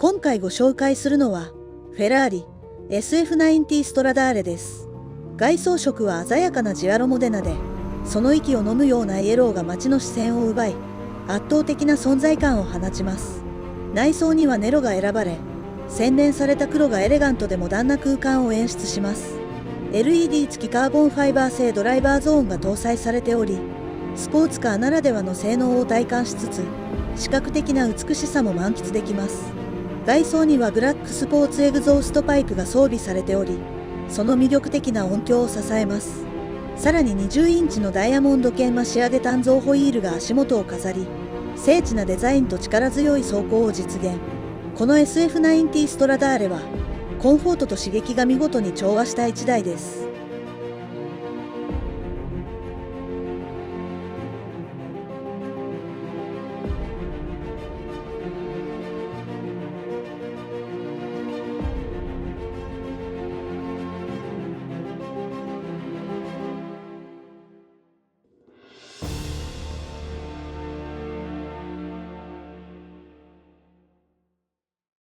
今回ご紹介するのは、フェラーリ SF90 ストラダーレです。外装色は鮮やかなジアロモデナで、その息を飲むようなイエローが街の視線を奪い、圧倒的な存在感を放ちます。内装にはネロが選ばれ、洗練された黒がエレガントでモダンな空間を演出します。LED 付きカーボンファイバー製ドライバーゾーンが搭載されており、スポーツカーならではの性能を体感しつつ、視覚的な美しさも満喫できます。外装にはブラックスポーツエグゾーストパイプが装備されており、その魅力的な音響を支えます。さらに20インチのダイヤモンド研磨仕上げ単造ホイールが足元を飾り、精緻なデザインと力強い走行を実現。この SF90 ストラダーレは、コンフォートと刺激が見事に調和した一台です。